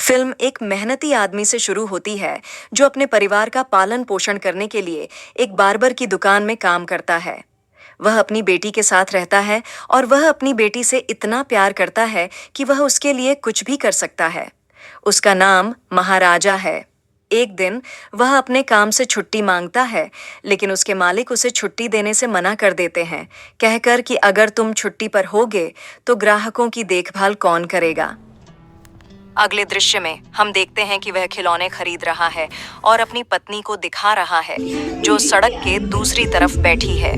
Film एक मेहनती आदमी से शुरू होती है जो अपने परिवार का पालन पोषण करने के लिए एक बार्बर की दुकान में काम करता है। वह अपनी बेटी के साथ रहता है और वह अपनी बेटी से इतना प्यार करता है कि वह उसके लिए कुछ भी कर सकता है। उसका नाम महाराजा है। एक दिन वह अपने काम से छुट्टी मांगता है, लेकिन उसके मालिक उसे छुट्टी देने से मना कर देते हैं, कहकर कि अगर तुम छुट्टी पर होगे तो ग्राहकों की देखभाल कौन करेगा। अगले दृश्य में हम देखते हैं कि वह खिलौने खरीद रहा है और अपनी पत्नी को दिखा रहा है, जो सड़क के दूसरी तरफ बैठी है।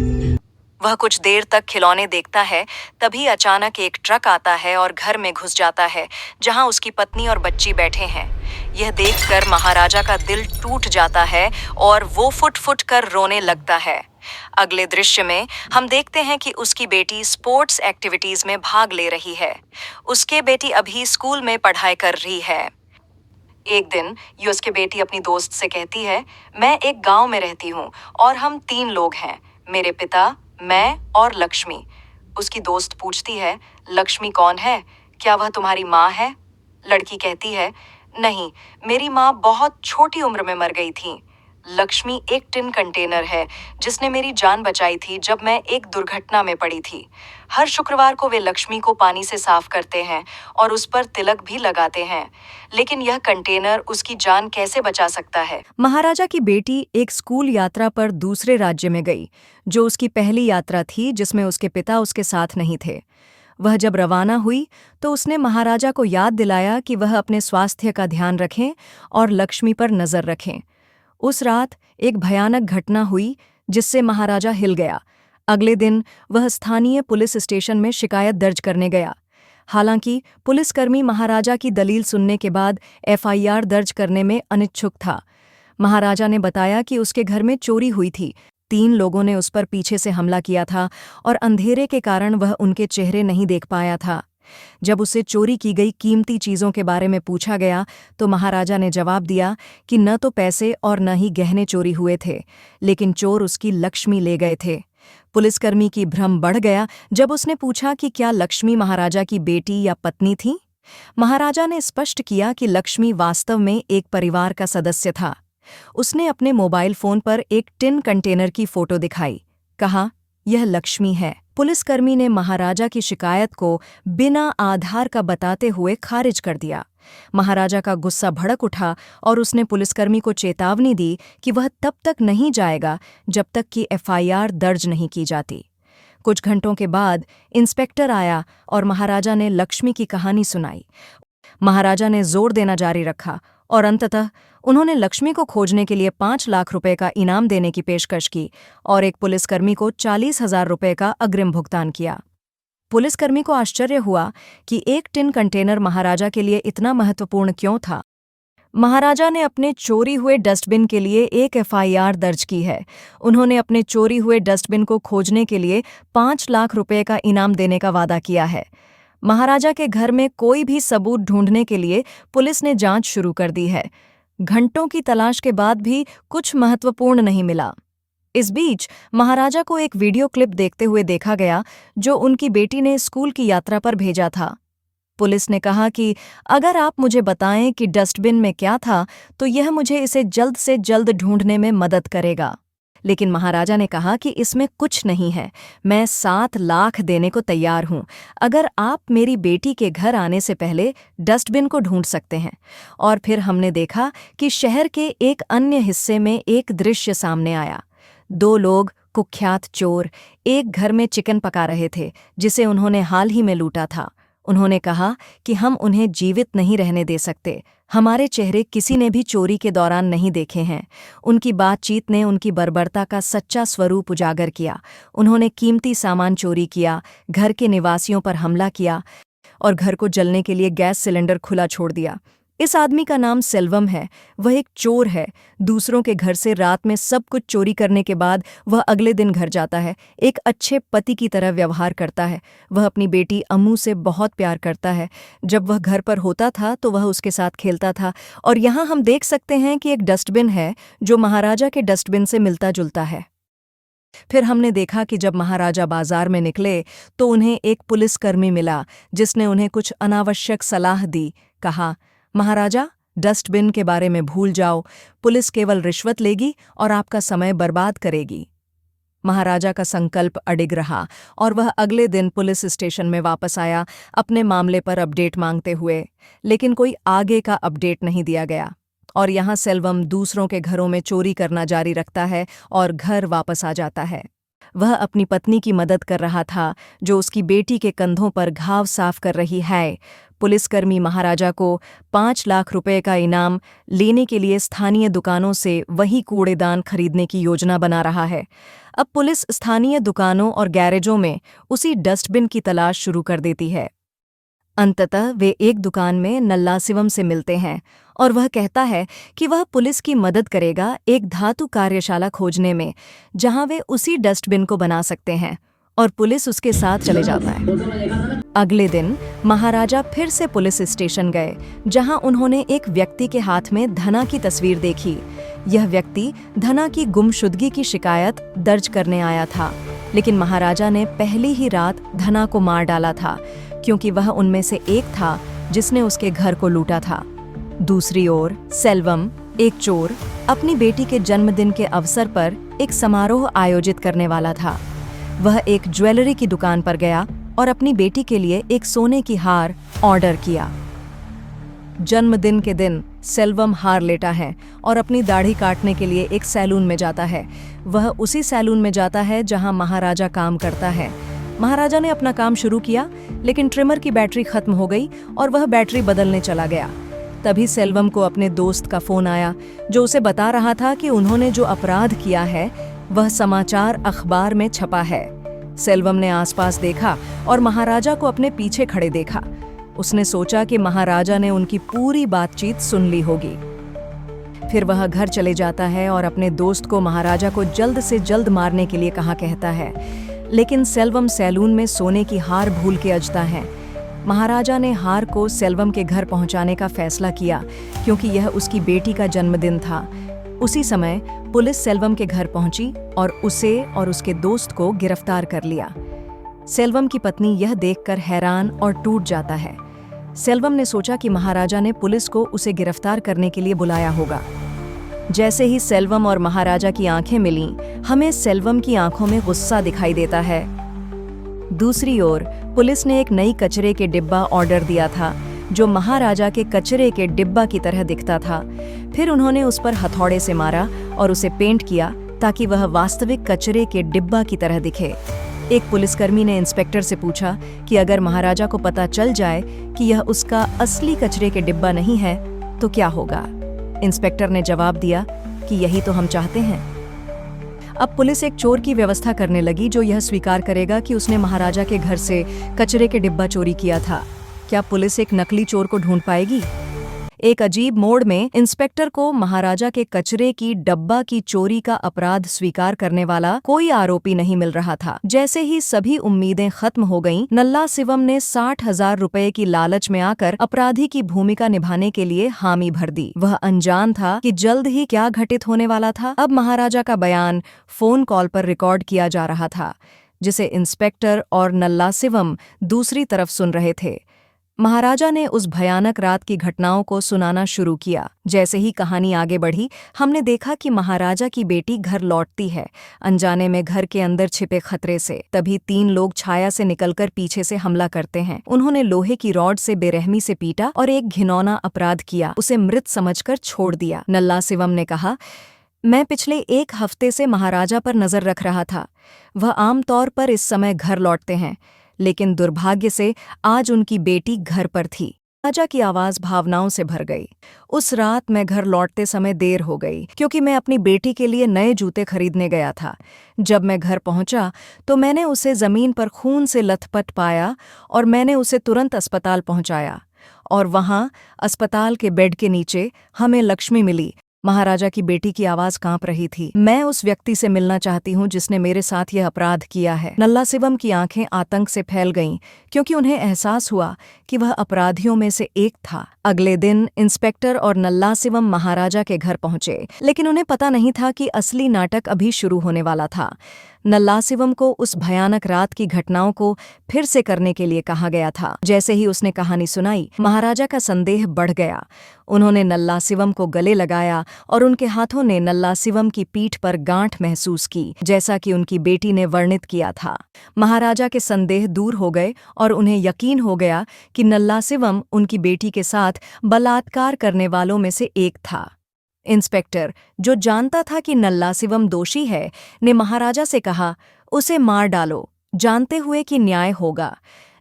वह कुछ देर तक खिलौने देखता है, तभी अचानक एक ट्रक आता है और घर में घुस जाता है, जहां उसकी पत्नी और बच्ची बैठे हैं। यह देखकर महाराजा का दिल टूट जाता है और वो फुट फुट कर रोने लगता है। अगले दृश्य में हम देखते हैं कि उसकी बेटी स्पोर्ट्स एक्टिविटीज में भाग ले रही है। उसके बेटी अभी स्कूल में पढ़ाई कर रही है। एक दिन ये उसकी बेटी अपनी दोस्त से कहती है, मैं एक गांव में रहती हूँ और हम 3 लोग हैं, मेरे पिता, मैं और लक्ष्मी। उसकी दोस्त पूछती है, लक्ष्मी कौन है? क्या वह तुम्हारी माँ है? लड़की कहती है, नहीं, मेरी माँ बहुत छोटी उम्र में मर गई थी। लक्ष्मी एक टिन कंटेनर है जिसने मेरी जान बचाई थी जब मैं एक दुर्घटना में पड़ी थी। हर शुक्रवार को वे लक्ष्मी को पानी से साफ करते हैं और उस पर तिलक भी लगाते हैं, लेकिन यह कंटेनर उसकी जान कैसे बचा सकता है? महाराजा की बेटी एक स्कूल यात्रा पर दूसरे राज्य में गई, जो उसकी पहली यात्रा थी जिसमें उसके पिता उसके साथ नहीं थे। वह जब रवाना हुई तो उसने महाराजा को याद दिलाया कि वह अपने स्वास्थ्य का ध्यान रखें और लक्ष्मी पर नजर रखें। उस रात एक भयानक घटना हुई जिससे महाराजा हिल गया। अगले दिन वह स्थानीय पुलिस स्टेशन में शिकायत दर्ज करने गया। हालांकि पुलिसकर्मी महाराजा की दलील सुनने के बाद एफआईआर दर्ज करने में अनिच्छुक था। महाराजा ने बताया कि उसके घर में चोरी हुई थी। 3 लोगों ने उस पर पीछे से हमला किया था और अंधेरे के कारण वह उनके चेहरे नहीं देख पाया था। जब उसे चोरी की गई कीमती चीज़ों के बारे में पूछा गया तो महाराजा ने जवाब दिया कि न तो पैसे और न ही गहने चोरी हुए थे, लेकिन चोर उसकी लक्ष्मी ले गए थे। पुलिसकर्मी की भ्रम बढ़ गया जब उसने पूछा कि क्या लक्ष्मी महाराजा की बेटी या पत्नी थी। महाराजा ने स्पष्ट किया कि लक्ष्मी वास्तव में एक परिवार का सदस्य था। उसने अपने मोबाइल फोन पर एक टिन कंटेनर की फोटो दिखाई, कहा, यह लक्ष्मी है। पुलिसकर्मी ने महाराजा की शिकायत को बिना आधार का बताते हुए खारिज कर दिया। महाराजा का गुस्सा भड़क उठा और उसने पुलिसकर्मी को चेतावनी दी कि वह तब तक नहीं जाएगा जब तक कि एफआईआर दर्ज नहीं की जाती। कुछ घंटों के बाद इंस्पेक्टर आया और महाराजा ने लक्ष्मी की कहानी सुनाई। महाराजा ने जोर देना जारी रखा और अंततः उन्होंने लक्ष्मी को खोजने के लिए 5 लाख रुपए का इनाम देने की पेशकश की और एक पुलिसकर्मी को 40,000 रुपए का अग्रिम भुगतान किया। पुलिसकर्मी को आश्चर्य हुआ कि एक टिन कंटेनर महाराजा के लिए इतना महत्वपूर्ण क्यों था। महाराजा ने अपने चोरी हुए डस्टबिन के लिए एक एफआईआर दर्ज की है। उन्होंने अपने चोरी हुए डस्टबिन को खोजने के लिए 5 लाख रुपए का इनाम देने का वादा किया है। महाराजा के घर में कोई भी सबूत ढूंढने के लिए पुलिस ने जांच शुरू कर दी है। घंटों की तलाश के बाद भी कुछ महत्वपूर्ण नहीं मिला। इस बीच महाराजा को एक वीडियो क्लिप देखते हुए देखा गया जो उनकी बेटी ने स्कूल की यात्रा पर भेजा था। पुलिस ने कहा कि अगर आप मुझे बताएं कि डस्टबिन में क्या था तो यह मुझे इसे जल्द से जल्द ढूंढने में मदद करेगा। लेकिन महाराजा ने कहा कि इसमें कुछ नहीं है, मैं 7 लाख देने को तैयार हूं अगर आप मेरी बेटी के घर आने से पहले डस्टबिन को ढूंढ सकते हैं। और फिर हमने देखा कि शहर के एक अन्य हिस्से में एक दृश्य सामने आया। 2 लोग कुख्यात चोर एक घर में चिकन पका रहे थे जिसे उन्होंने हाल ही में लूटा था। उन्होंने कहा कि हम उन्हें जीवित नहीं रहने दे सकते। हमारे चेहरे किसी ने भी चोरी के दौरान नहीं देखे हैं। उनकी बातचीत ने उनकी बर्बरता का सच्चा स्वरूप उजागर किया। उन्होंने कीमती सामान चोरी किया, घर के निवासियों पर हमला किया और घर को जलने के लिए गैस सिलेंडर खुला छोड़ दिया। इस आदमी का नाम सेल्वम है। वह एक चोर है। दूसरों के घर से रात में सब कुछ चोरी करने के बाद वह अगले दिन घर जाता है। एक अच्छे पति की तरह व्यवहार करता है। वह अपनी बेटी अम्मू से बहुत प्यार करता है। जब वह घर पर होता था तो वह उसके साथ खेलता था। और यहाँ हम देख सकते हैं कि एक डस्टबिन है जो महाराजा के डस्टबिन से मिलता जुलता है। फिर हमने देखा कि जब महाराजा बाजार में निकले तो उन्हें एक पुलिसकर्मी मिला जिसने उन्हें कुछ अनावश्यक सलाह दी। कहा, महाराजा, डस्टबिन के बारे में भूल जाओ, पुलिस केवल रिश्वत लेगी और आपका समय बर्बाद करेगी। महाराजा का संकल्प अडिग रहा और वह अगले दिन पुलिस स्टेशन में वापस आया अपने मामले पर अपडेट मांगते हुए, लेकिन कोई आगे का अपडेट नहीं दिया गया। और यहाँ सेल्वम दूसरों के घरों में चोरी करना जारी रखता है और घर वापस आ जाता है। वह अपनी पत्नी की मदद कर रहा था, जो उसकी बेटी के कंधों पर घाव साफ कर रही है। पुलिसकर्मी महाराजा को 5 लाख रुपए का इनाम लेने के लिए स्थानीय दुकानों से वही कूड़ेदान खरीदने की योजना बना रहा है। अब पुलिस स्थानीय दुकानों और गैरेजों में उसी डस्टबिन की तलाश शुरू कर देती है। अंततः वे एक दुकान में नल्लासिवम से मिलते हैं और वह कहता है कि वह पुलिस की मदद करेगा एक धातु कार्यशाला खोजने में, जहां वे उसी डस्टबिन को बना सकते हैं, और पुलिस उसके साथ चले जाता है। अगले दिन महाराजा फिर से पुलिस स्टेशन गए, जहां उन्होंने एक व्यक्ति के हाथ में धना की तस्वीर देखी। यह व्यक्ति धना की गुमशुदगी की शिकायत दर्ज करने आया था, लेकिन महाराजा ने पहली ही रात धना को मार डाला था, क्योंकि वह उनमें से एक था जिसने उसके घर को लूटा था। दूसरी ओर सेल्वम, एक चोर, अपनी बेटी के जन्मदिन के अवसर पर एक समारोह आयोजित करने वाला था। वह एक ज्वेलरी की दुकान पर गया और अपनी बेटी के लिए एक सोने की हार ऑर्डर किया। जन्मदिन के दिन सेल्वम हार लेता है और अपनी दाढ़ी काटने के लिए एक सैलून में जाता है। वह उसी सैलून में जाता है जहां महाराजा काम करता है। महाराजा ने अपना काम शुरू किया, लेकिन ट्रिमर की बैटरी खत्म हो गई और वह बैटरी बदलने चला गया। तभी सेल्वम को अपने दोस्त का फोन आया, जो उसे बता रहा था कि उन्होंने जो अपराध किया है वह समाचार अखबार में छपा है। सेल्वम ने आसपास देखा और महाराजा को अपने पीछे खड़े देखा। उसने सोचा कि महाराजा ने उनकी पूरी बातचीत सुन ली होगी। फिर वह घर चले जाता है और अपने दोस्त को महाराजा को जल्द से जल्द मारने के लिए कहा कहता है, लेकिन सेल्वम सैलून में सोने की हार भूल के अजता है। महाराजा ने हार को सेल्वम के घर पहुंचाने का फैसला किया, क्योंकि यह उसकी बेटी का जन्मदिन था। उसी समय पुलिस सेल्वम के घर पहुंची और उसे और उसके दोस्त को गिरफ्तार कर लिया। सेल्वम की पत्नी यह देखकर हैरान और टूट जाता है। सेल्वम ने सोचा कि महाराजा ने पुलिस को उसे गिरफ्तार करने के लिए बुलाया होगा। जैसे ही सेल्वम और महाराजा की आंखें मिलीं, हमें सेल्वम की आंखों में गुस्सा दिखाई देता है। दूसरी ओर पुलिस ने एक नई कचरे के डिब्बा ऑर्डर दिया था, जो महाराजा के कचरे के डिब्बा की तरह दिखता था। फिर उन्होंने उस पर हथौड़े से मारा और उसे पेंट किया ताकि वह वास्तविक कचरे के डिब्बा की तरह दिखे। एक पुलिसकर्मी ने इंस्पेक्टर से पूछा कि अगर महाराजा को पता चल जाए कि यह उसका असली कचरे के डिब्बा नहीं है तो क्या होगा। इंस्पेक्टर ने जवाब दिया कि यही तो हम चाहते हैं। अब पुलिस एक चोर की व्यवस्था करने लगी, जो यह स्वीकार करेगा कि उसने महाराजा के घर से कचरे के डिब्बा चोरी किया था। क्या पुलिस एक नकली चोर को ढूंढ पाएगी? एक अजीब मोड़ में इंस्पेक्टर को महाराजा के कचरे की डब्बा की चोरी का अपराध स्वीकार करने वाला कोई आरोपी नहीं मिल रहा था। जैसे ही सभी उम्मीदें खत्म हो गईं, नल्लासिवम ने 60,000 रुपए की लालच में आकर अपराधी की भूमिका निभाने के लिए हामी भर दी। वह अनजान था कि जल्द ही क्या घटित होने वाला था। अब महाराजा का बयान फोन कॉल पर रिकॉर्ड किया जा रहा था, जिसे इंस्पेक्टर और नल्लासिवम दूसरी तरफ सुन रहे थे। महाराजा ने उस भयानक रात की घटनाओं को सुनाना शुरू किया। जैसे ही कहानी आगे बढ़ी, हमने देखा कि महाराजा की बेटी घर लौटती है, अनजाने में घर के अंदर छिपे खतरे से। तभी 3 लोग छाया से निकलकर पीछे से हमला करते हैं। उन्होंने लोहे की रॉड से बेरहमी से पीटा और एक घिनौना अपराध किया, उसे मृत समझकर छोड़ दिया। नल्लासिवम ने कहा, मैं पिछले 1 हफ्ते से महाराजा पर नजर रख रहा था। वह आमतौर पर इस समय घर लौटते हैं, लेकिन दुर्भाग्य से आज उनकी बेटी घर पर थी। राजा की आवाज भावनाओं से भर गई। उस रात मैं घर लौटते समय देर हो गई, क्योंकि मैं अपनी बेटी के लिए नए जूते खरीदने गया था। जब मैं घर पहुंचा तो मैंने उसे जमीन पर खून से लथपथ पाया और मैंने उसे तुरंत अस्पताल पहुंचाया। और वहां अस्पताल के बेड के नीचे हमें लक्ष्मी मिली। महाराजा की बेटी की आवाज कांप रही थी। मैं उस व्यक्ति से मिलना चाहती हूँ जिसने मेरे साथ यह अपराध किया है। नल्लासिवम की आंखें आतंक से फैल गईं, क्योंकि उन्हें एहसास हुआ कि वह अपराधियों में से एक था। अगले दिन इंस्पेक्टर और नल्लासिवम महाराजा के घर पहुंचे, लेकिन उन्हें पता नहीं था कि असली नाटक अभी शुरू होने वाला था। नल्लासिवम को उस भयानक रात की घटनाओं को फिर से करने के लिए कहा गया था। जैसे ही उसने कहानी सुनाई, महाराजा का संदेह बढ़ गया। उन्होंने नल्लासिवम को गले लगाया और उनके हाथों ने नल्लासिवम की पीठ पर गांठ महसूस की, जैसा कि उनकी बेटी ने वर्णित किया था। महाराजा के संदेह दूर हो गए और उन्हें यकीन हो गया कि नल्लासिवम उनकी बेटी के साथ बलात्कार करने वालों में से एक था। इंस्पेक्टर, जो जानता था कि नल्लासिवम दोषी है, ने महाराजा से कहा, उसे मार डालो, जानते हुए कि न्याय होगा।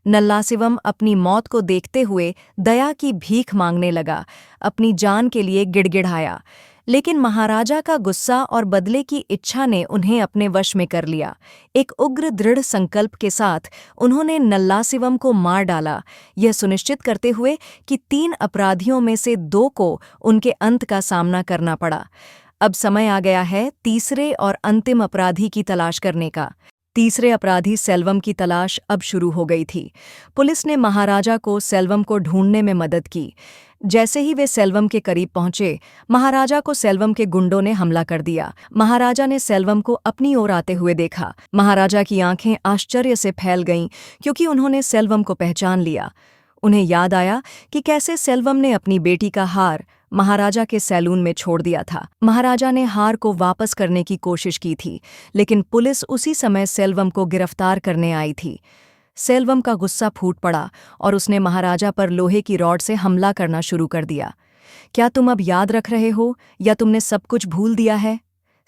नल्लासिवम अपनी मौत को देखते हुए दया की भीख मांगने लगा, अपनी जान के लिए गिड़गिड़ाया। लेकिन महाराजा का गुस्सा और बदले की इच्छा ने उन्हें अपने वश में कर लिया। एक उग्र दृढ़ संकल्प के साथ उन्होंने नल्लासिवम को मार डाला, यह सुनिश्चित करते हुए कि 3 अपराधियों में से 2 को उनके अंत का सामना करना पड़ा। अब समय आ गया है तीसरे और अंतिम अपराधी की तलाश करने का। तीसरे अपराधी सेल्वम की तलाश अब शुरू हो गई थी। पुलिस ने महाराजा को सेल्वम को ढूंढने में मदद की। जैसे ही वे सेल्वम के करीब पहुंचे, महाराजा को सेल्वम के गुंडों ने हमला कर दिया। महाराजा ने सेल्वम को अपनी ओर आते हुए देखा। महाराजा की आंखें आश्चर्य से फैल गईं, क्योंकि उन्होंने सेल्वम को पहचान लिया। उन्हें याद आया कि कैसे सेल्वम ने अपनी बेटी का हार महाराजा के सैलून में छोड़ दिया था। महाराजा ने हार को वापस करने की कोशिश की थी, लेकिन पुलिस उसी समय सेल्वम को गिरफ्तार करने आई थी। सेल्वम का गुस्सा फूट पड़ा और उसने महाराजा पर लोहे की रॉड से हमला करना शुरू कर दिया। क्या तुम अब याद रख रहे हो या तुमने सब कुछ भूल दिया है?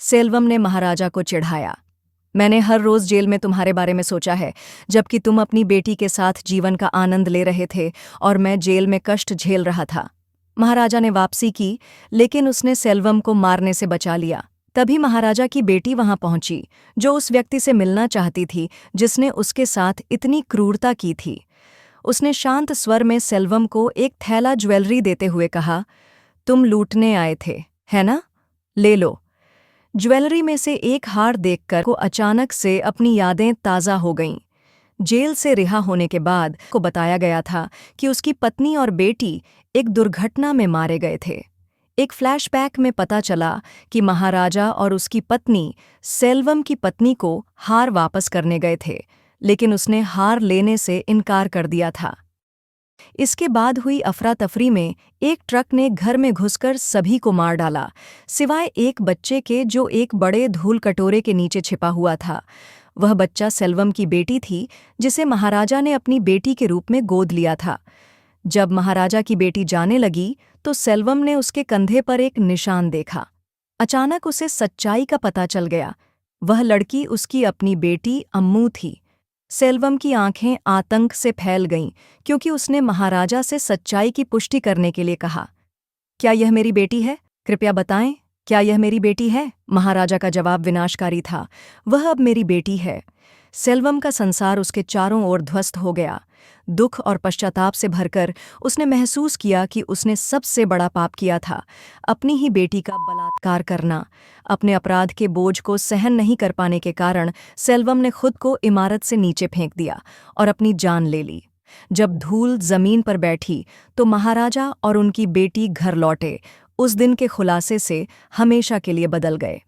सेल्वम ने महाराजा को चिढ़ाया। मैंने हर रोज जेल में तुम्हारे बारे में सोचा है, जबकि तुम अपनी बेटी के साथ जीवन का आनंद ले रहे थे और मैं जेल में कष्ट झेल रहा था। महाराजा ने वापसी की, लेकिन उसने सेल्वम को मारने से बचा लिया। तभी महाराजा की बेटी वहां पहुंची, जो उस व्यक्ति से मिलना चाहती थी जिसने उसके साथ इतनी क्रूरता की थी। उसने शांत स्वर में सेल्वम को एक थैला ज्वेलरी देते हुए कहा, तुम लूटने आए थे, है ना? ले लो। ज्वेलरी में से एक हार देखकर को अचानक से अपनी यादें ताज़ा हो गईं। जेल से रिहा होने के बाद को बताया गया था कि उसकी पत्नी और बेटी एक दुर्घटना में मारे गए थे। एक फ्लैशबैक में पता चला कि महाराजा और उसकी पत्नी सेल्वम की पत्नी को हार वापस करने गए थे, लेकिन उसने हार लेने से इनकार कर दिया था। इसके बाद हुई अफरा तफरी में एक ट्रक ने घर में घुसकर सभी को मार डाला, सिवाय एक बच्चे के जो एक बड़े धूल कटोरे के नीचे छिपा हुआ था। वह बच्चा सेल्वम की बेटी थी, जिसे महाराजा ने अपनी बेटी के रूप में गोद लिया था। जब महाराजा की बेटी जाने लगी तो सेल्वम ने उसके कंधे पर एक निशान देखा। अचानक उसे सच्चाई का पता चल गया। वह लड़की उसकी अपनी बेटी अम्मू थी। सेल्वम की आंखें आतंक से फैल गईं, क्योंकि उसने महाराजा से सच्चाई की पुष्टि करने के लिए कहा, क्या यह मेरी बेटी है? कृपया बताएं, क्या यह मेरी बेटी है? महाराजा का जवाब विनाशकारी था, वह अब मेरी बेटी है। सेल्वम का संसार उसके चारों ओर ध्वस्त हो गया। दुख और पश्चाताप से भरकर उसने महसूस किया कि उसने सबसे बड़ा पाप किया था, अपनी ही बेटी का बलात्कार करना। अपने अपराध के बोझ को सहन नहीं कर पाने के कारण सेल्वम ने खुद को इमारत से नीचे फेंक दिया और अपनी जान ले ली। जब धूल जमीन पर बैठी तो महाराजा और उनकी बेटी घर लौटे। उस दिन के खुलासे से हमेशा के लिए बदल गए।